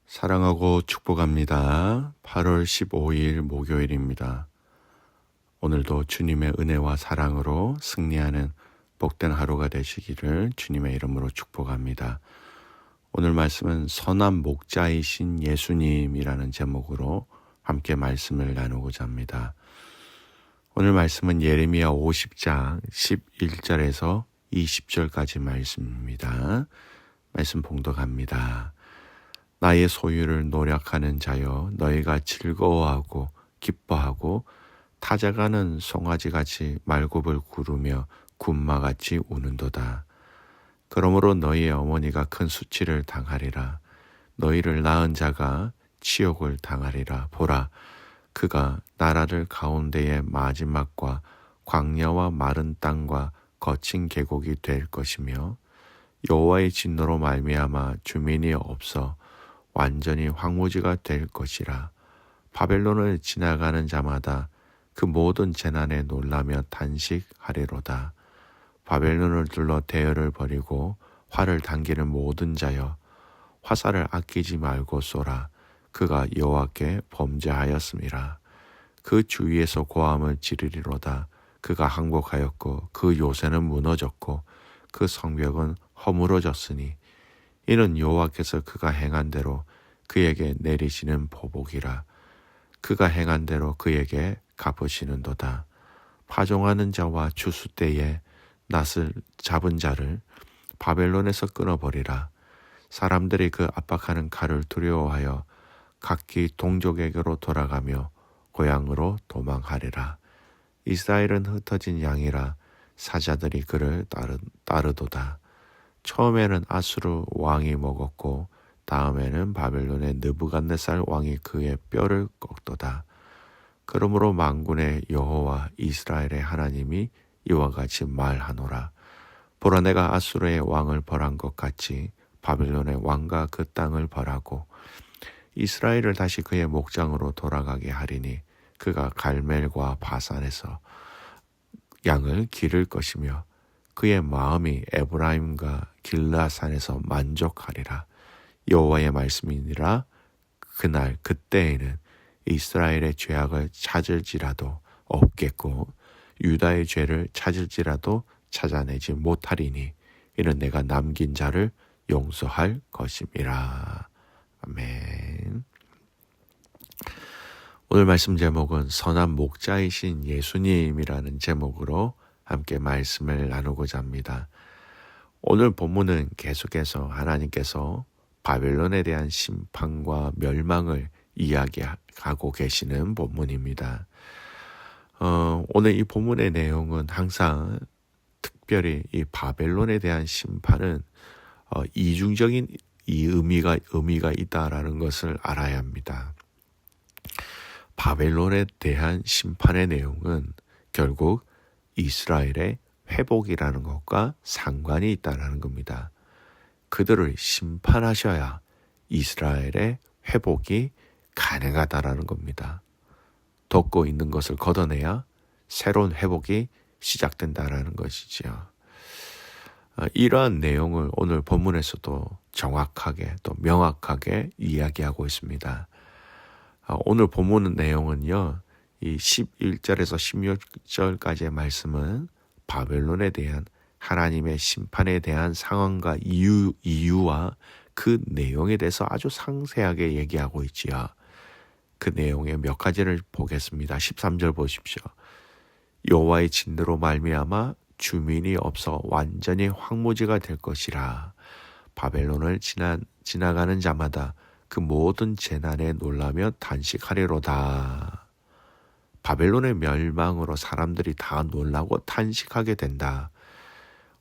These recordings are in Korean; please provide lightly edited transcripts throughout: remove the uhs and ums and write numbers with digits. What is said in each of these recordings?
사랑하고 축복합니다. 8월 15일 목요일입니다. 오늘도 주님의 은혜와 사랑으로 승리하는 복된 하루가 되시기를 주님의 이름으로 축복합니다. 오늘 말씀은 선한 목자이신 예수님이라는 제목으로 함께 말씀을 나누고자 합니다. 오늘 말씀은 예레미야 50장 11절에서 20절까지 말씀입니다. 말씀 봉독합니다. 나의 소유를 노력하는 자여, 너희가 즐거워하고 기뻐하고 타작하는 송아지같이 말굽을 구르며 군마같이 우는도다. 그러므로 너희의 어머니가 큰 수치를 당하리라. 너희를 낳은 자가 치욕을 당하리라. 보라, 그가 나라를 가운데의 마지막과 광야와 마른 땅과 거친 계곡이 될 것이며, 여호와의 진노로 말미암아 주민이 없어 완전히 황무지가 될 것이라. 바벨론을 지나가는 자마다 그 모든 재난에 놀라며 탄식하리로다. 바벨론을 둘러 대열을 벌이고 활을 당기는 모든 자여, 화살을 아끼지 말고 쏘라. 그가 여호와께 범죄하였음이라. 그 주위에서 고함을 지르리로다. 그가 항복하였고 그 요새는 무너졌고 그 성벽은 허물어졌으니, 이는 여호와께서 그가 행한 대로 그에게 내리시는 보복이라. 그가 행한 대로 그에게 갚으시는도다. 파종하는 자와 추수 때에 낫을 잡은 자를 바벨론에서 끊어버리라. 사람들이 그 압박하는 칼을 두려워하여 각기 동족에게로 돌아가며 고향으로 도망하리라. 이스라엘은 흩어진 양이라 사자들이 그를 따르도다. 처음에는 아수르 왕이 먹었고 다음에는 바벨론의 느부갓네살 왕이 그의 뼈를 꺾도다. 그러므로 만군의 여호와 이스라엘의 하나님이 이와 같이 말하노라. 보라, 내가 아수르의 왕을 벌한 것 같이 바벨론의 왕과 그 땅을 벌하고 이스라엘을 다시 그의 목장으로 돌아가게 하리니, 그가 갈멜과 바산에서 양을 기를 것이며 그의 마음이 에브라임과 길라산에서 만족하리라. 여호와의 말씀이니라. 그날 그때에는 이스라엘의 죄악을 찾을지라도 없겠고 유다의 죄를 찾을지라도 찾아내지 못하리니, 이는 내가 남긴 자를 용서할 것임이라. 아멘. 오늘 말씀 제목은 선한 목자이신 예수님이라는 제목으로 함께 말씀을 나누고자 합니다. 오늘 본문은 계속해서 하나님께서 바벨론에 대한 심판과 멸망을 이야기하고 계시는 본문입니다. 오늘 이 본문의 내용은 항상 특별히 이 바벨론에 대한 심판은 이중적인 의미가 있다라는 것을 알아야 합니다. 바벨론에 대한 심판의 내용은 결국 이스라엘의 회복이라는 것과 상관이 있다는 겁니다. 그들을 심판하셔야 이스라엘의 회복이 가능하다라는 겁니다. 덮고 있는 것을 걷어내야 새로운 회복이 시작된다라는 것이지요. 이러한 내용을 오늘 본문에서도 정확하게 또 명확하게 이야기하고 있습니다. 오늘 본문 내용은요, 이 11절에서 16절까지의 말씀은 바벨론에 대한 하나님의 심판에 대한 상황과 이유와 그 내용에 대해서 아주 상세하게 얘기하고 있지요. 그 내용의 몇 가지를 보겠습니다. 13절 보십시오. 여호와의 진노로 말미암아 주민이 없어 완전히 황무지가 될 것이라. 바벨론을 지나가는 자마다 그 모든 재난에 놀라며 탄식하리로다. 바벨론의 멸망으로 사람들이 다 놀라고 탄식하게 된다.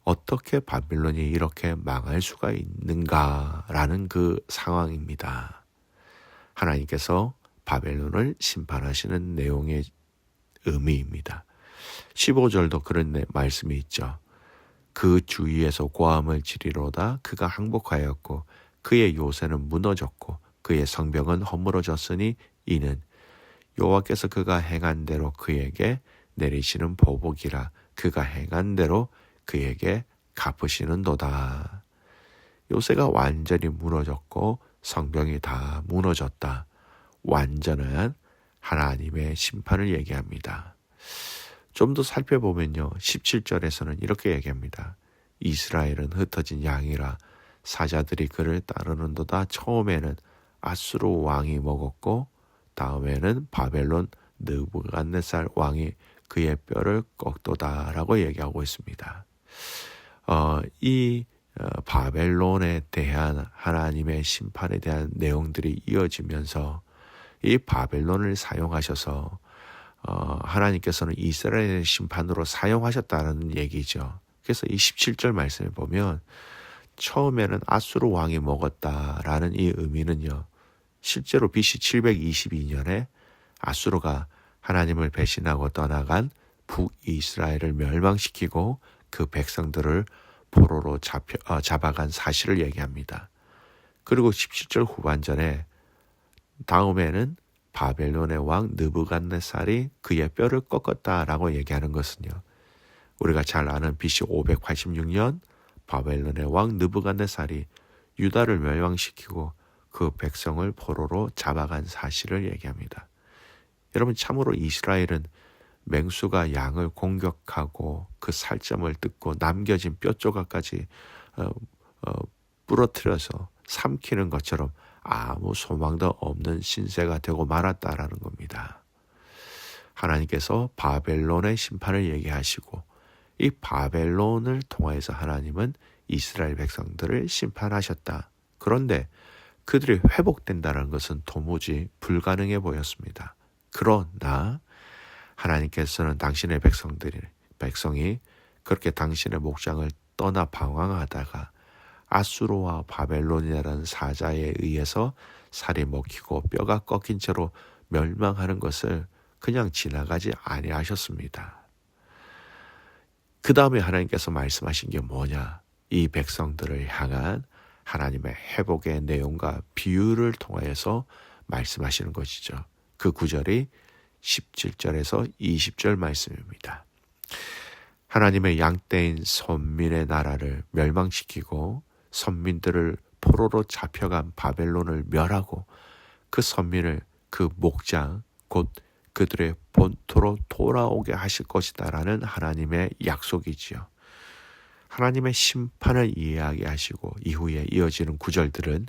어떻게 바벨론이 이렇게 망할 수가 있는가라는 그 상황입니다. 하나님께서 바벨론을 심판하시는 내용의 의미입니다. 15절도 그런 말씀이 있죠. 그 주위에서 고함을 지르리로다. 그가 항복하였고 그의 요새는 무너졌고 그의 성벽은 허물어졌으니, 이는 여호와께서 그가 행한 대로 그에게 내리시는 보복이라. 그가 행한 대로 그에게 갚으시는도다. 요새가 완전히 무너졌고 성벽이 다 무너졌다. 완전한 하나님의 심판을 얘기합니다. 좀 더 살펴보면요. 17절에서는 이렇게 얘기합니다. 이스라엘은 흩어진 양이라 사자들이 그를 따르는도다. 처음에는 아수르 왕이 먹었고 다음에는 바벨론 느부갓네살 왕이 그의 뼈를 꺾도다라고 얘기하고 있습니다. 이 바벨론에 대한 하나님의 심판에 대한 내용들이 이어지면서 이 바벨론을 사용하셔서 하나님께서는 이스라엘의 심판으로 사용하셨다는 얘기죠. 그래서 이 17절 말씀을 보면 처음에는 아수르 왕이 먹었다라는 이 의미는요. 실제로 BC 722년에 아수르가 하나님을 배신하고 떠나간 북이스라엘을 멸망시키고 그 백성들을 포로로 잡아간 사실을 얘기합니다. 그리고 17절 후반전에 다음에는 바벨론의 왕 느부갓네살이 그의 뼈를 꺾었다라고 얘기하는 것은요. 우리가 잘 아는 BC 586년 바벨론의 왕 느부갓네살이 유다를 멸망시키고 그 백성을 포로로 잡아간 사실을 얘기합니다. 여러분 참으로 이스라엘은 맹수가 양을 공격하고 그 살점을 뜯고 남겨진 뼈 조각까지 부러뜨려서 삼키는 것처럼 아무 소망도 없는 신세가 되고 말았다라는 겁니다. 하나님께서 바벨론의 심판을 얘기하시고 이 바벨론을 통해서 하나님은 이스라엘 백성들을 심판하셨다. 그런데 그들이 회복된다는 것은 도무지 불가능해 보였습니다. 그러나 하나님께서는 당신의 백성이 그렇게 당신의 목장을 떠나 방황하다가 아수르와 바벨론이라는 사자에 의해서 살이 먹히고 뼈가 꺾인 채로 멸망하는 것을 그냥 지나가지 아니하셨습니다. 그 다음에 하나님께서 말씀하신 게 뭐냐? 이 백성들을 향한 하나님의 회복의 내용과 비유를 통하여서 말씀하시는 것이죠. 그 구절이 17절에서 20절 말씀입니다. 하나님의 양떼인 선민의 나라를 멸망시키고 선민들을 포로로 잡혀간 바벨론을 멸하고 그 선민을 그 목장 곧 그들의 본토로 돌아오게 하실 것이다라는 하나님의 약속이지요. 하나님의 심판을 이야기하시고 이후에 이어지는 구절들은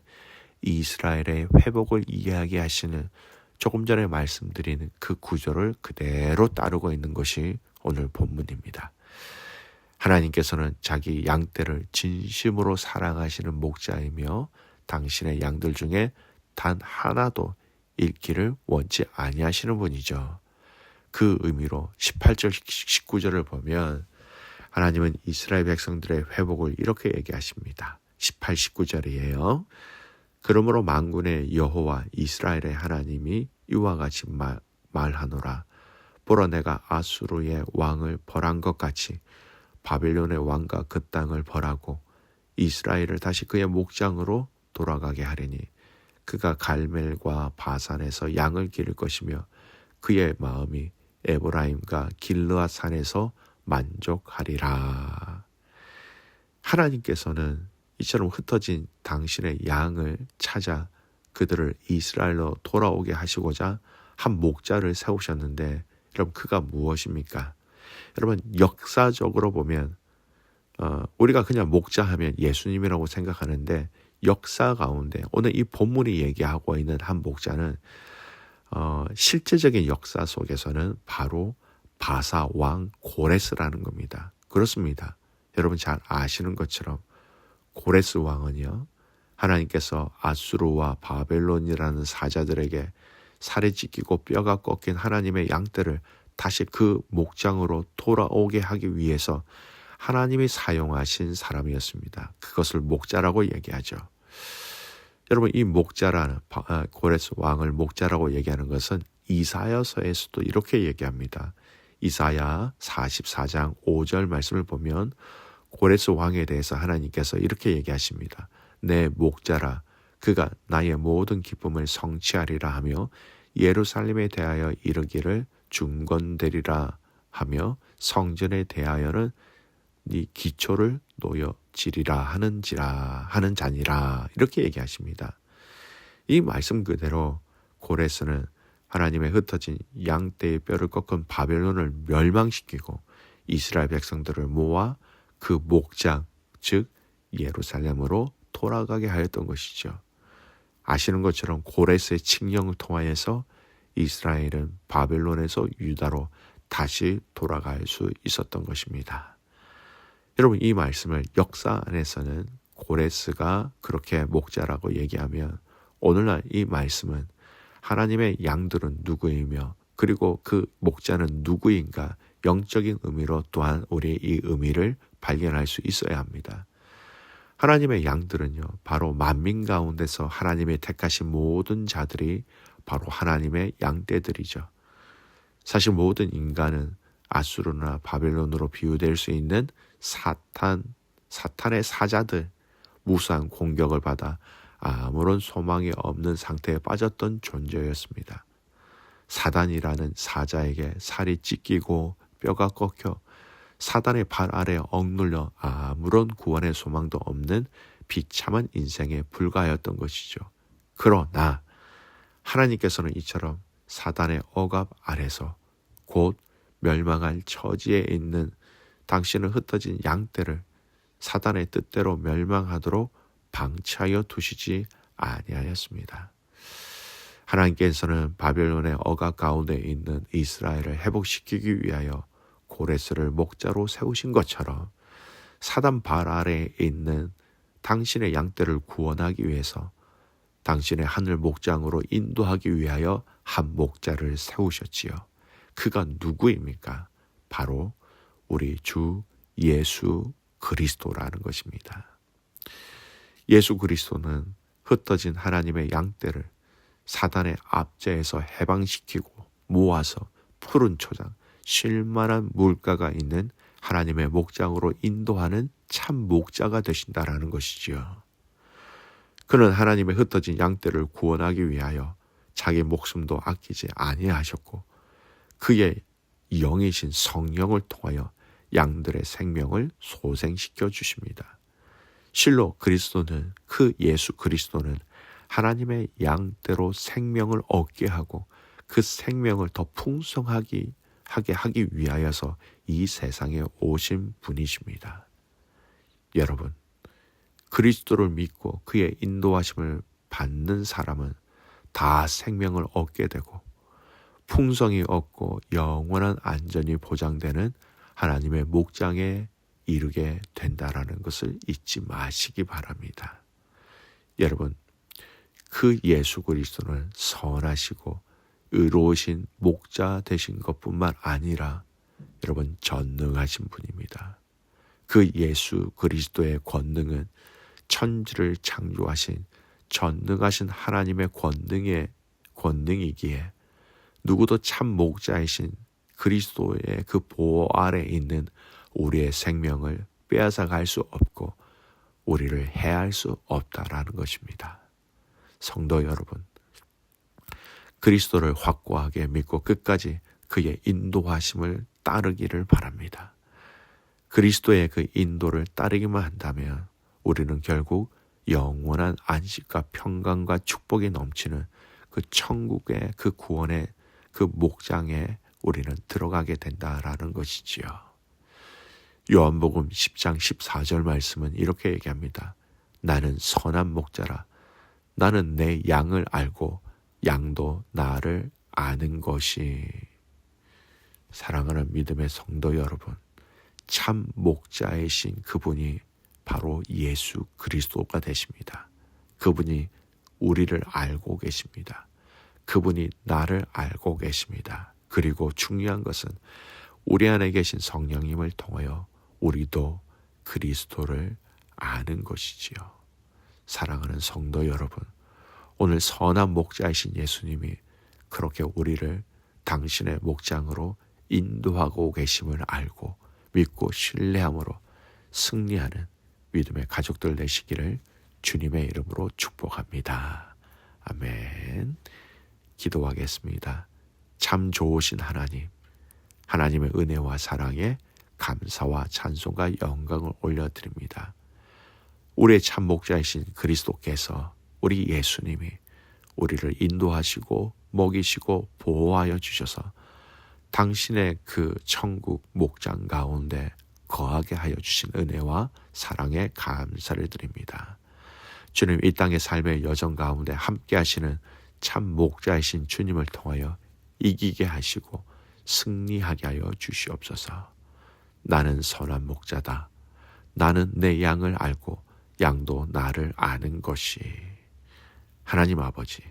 이스라엘의 회복을 이야기하시는 조금 전에 말씀드린 그 구절을 그대로 따르고 있는 것이 오늘 본문입니다. 하나님께서는 자기 양떼를 진심으로 사랑하시는 목자이며 당신의 양들 중에 단 하나도 잃기를 원치 아니하시는 분이죠. 그 의미로 18절 19절을 보면 하나님은 이스라엘 백성들의 회복을 이렇게 얘기하십니다. 18, 19절이에요. 그러므로 만군의 여호와 이스라엘의 하나님이 이와 같이 말하노라. 보라 내가 아수르의 왕을 벌한 것 같이 바벨론의 왕과 그 땅을 벌하고 이스라엘을 다시 그의 목장으로 돌아가게 하리니 그가 갈멜과 바산에서 양을 기를 것이며 그의 마음이 에브라임과 길르앗 산에서 만족하리라. 하나님께서는 이처럼 흩어진 당신의 양을 찾아 그들을 이스라엘로 돌아오게 하시고자 한 목자를 세우셨는데 여러분 그가 무엇입니까? 여러분 역사적으로 보면 우리가 그냥 목자하면 예수님이라고 생각하는데 역사 가운데 오늘 이 본문이 얘기하고 있는 한 목자는 실제적인 역사 속에서는 바로 바사 왕 고레스라는 겁니다. 그렇습니다. 여러분 잘 아시는 것처럼 고레스 왕은요 하나님께서 아수르와 바벨론이라는 사자들에게 살이 찢기고 뼈가 꺾인 하나님의 양떼를 다시 그 목장으로 돌아오게 하기 위해서 하나님이 사용하신 사람이었습니다. 그것을 목자라고 얘기하죠. 여러분 이 목자라는 고레스 왕을 목자라고 얘기하는 것은 이사야서에서도 이렇게 얘기합니다. 이사야 44장 5절 말씀을 보면 고레스 왕에 대해서 하나님께서 이렇게 얘기하십니다. 내 목자라 그가 나의 모든 기쁨을 성취하리라 하며 예루살렘에 대하여 이르기를 중건되리라 하며 성전에 대하여는 네 기초를 놓여지리라 하는 자니라 이렇게 얘기하십니다. 이 말씀 그대로 고레스는 하나님의 흩어진 양떼의 뼈를 꺾은 바벨론을 멸망시키고 이스라엘 백성들을 모아 그 목장, 즉 예루살렘으로 돌아가게 하였던 것이죠. 아시는 것처럼 고레스의 칙령을 통하여서 이스라엘은 바벨론에서 유다로 다시 돌아갈 수 있었던 것입니다. 여러분, 이 말씀을 역사 안에서는 고레스가 그렇게 목자라고 얘기하면 오늘날 이 말씀은 하나님의 양들은 누구이며 그리고 그 목자는 누구인가 영적인 의미로 또한 우리의 이 의미를 발견할 수 있어야 합니다. 하나님의 양들은요, 바로 만민 가운데서 하나님의 택하신 모든 자들이 바로 하나님의 양떼들이죠. 사실 모든 인간은 아수르나 바벨론으로 비유될 수 있는 사탄의 사자들, 무수한 공격을 받아 아무런 소망이 없는 상태에 빠졌던 존재였습니다. 사단이라는 사자에게 살이 찢기고 뼈가 꺾여 사단의 발 아래 억눌려 아무런 구원의 소망도 없는 비참한 인생에 불과하였던 것이죠. 그러나 하나님께서는 이처럼 사단의 억압 아래서 곧 멸망할 처지에 있는 당신은 흩어진 양떼를 사단의 뜻대로 멸망하도록 방치하여 두시지 아니하였습니다. 하나님께서는 바벨론의 억압 가운데 있는 이스라엘을 회복시키기 위하여 고레스를 목자로 세우신 것처럼 사단 발 아래에 있는 당신의 양떼를 구원하기 위해서 당신의 하늘 목장으로 인도하기 위하여 한 목자를 세우셨지요. 그가 누구입니까? 바로 우리 주 예수 그리스도라는 것입니다. 예수 그리스도는 흩어진 하나님의 양떼를 사단의 압제에서 해방시키고 모아서 푸른 초장, 쉴만한 물가가 있는 하나님의 목장으로 인도하는 참 목자가 되신다라는 것이지요. 그는 하나님의 흩어진 양떼를 구원하기 위하여 자기 목숨도 아끼지 아니하셨고 그의 영이신 성령을 통하여 양들의 생명을 소생시켜 주십니다. 실로 그리스도는 그 예수 그리스도는 하나님의 양떼로 생명을 얻게 하고 그 생명을 더 풍성하게 하기 위하여서 이 세상에 오신 분이십니다. 여러분, 그리스도를 믿고 그의 인도하심을 받는 사람은 다 생명을 얻게 되고 풍성이 얻고 영원한 안전이 보장되는 하나님의 목장에 이르게 된다라는 것을 잊지 마시기 바랍니다. 여러분, 그 예수 그리스도는 선하시고 의로우신 목자 되신 것뿐만 아니라 여러분 전능하신 분입니다. 그 예수 그리스도의 권능은 천지를 창조하신 전능하신 하나님의 권능이기에 누구도 참 목자이신 그리스도의 그 보호 아래 있는 우리의 생명을 빼앗아 갈 수 없고 우리를 해할 수 없다라는 것입니다. 성도 여러분, 그리스도를 확고하게 믿고 끝까지 그의 인도하심을 따르기를 바랍니다. 그리스도의 그 인도를 따르기만 한다면 우리는 결국 영원한 안식과 평강과 축복이 넘치는 그 천국의 그 구원의 그 목장에 우리는 들어가게 된다라는 것이지요. 요한복음 10장 14절 말씀은 이렇게 얘기합니다. 나는 선한 목자라. 나는 내 양을 알고 양도 나를 아는 것이. 사랑하는 믿음의 성도 여러분, 참 목자이신 그분이 바로 예수 그리스도가 되십니다. 그분이 우리를 알고 계십니다. 그분이 나를 알고 계십니다. 그리고 중요한 것은 우리 안에 계신 성령님을 통하여 우리도 그리스도를 아는 것이지요. 사랑하는 성도 여러분, 오늘 선한 목자이신 예수님이 그렇게 우리를 당신의 목장으로 인도하고 계심을 알고 믿고 신뢰함으로 승리하는 믿음의 가족들 되시기를 주님의 이름으로 축복합니다. 아멘. 기도하겠습니다. 참 좋으신 하나님, 하나님의 은혜와 사랑에 감사와 찬송과 영광을 올려드립니다. 우리의 참 목자이신 그리스도께서, 우리 예수님이 우리를 인도하시고 먹이시고 보호하여 주셔서 당신의 그 천국 목장 가운데 거하게 하여 주신 은혜와 사랑에 감사를 드립니다. 주님, 이 땅의 삶의 여정 가운데 함께 하시는 참 목자이신 주님을 통하여 이기게 하시고 승리하게 하여 주시옵소서. 나는 선한 목자다. 나는 내 양을 알고 양도 나를 아는 것이. 하나님 아버지,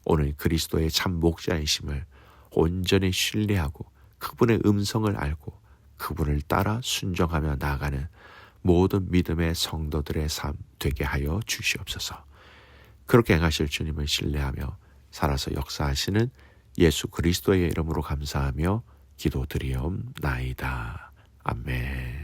오늘 그리스도의 참 목자이심을 온전히 신뢰하고 그분의 음성을 알고 그분을 따라 순종하며 나아가는 모든 믿음의 성도들의 삶 되게 하여 주시옵소서. 그렇게 행하실 주님을 신뢰하며 살아서 역사하시는 예수 그리스도의 이름으로 감사하며 기도드리옵나이다. 아멘.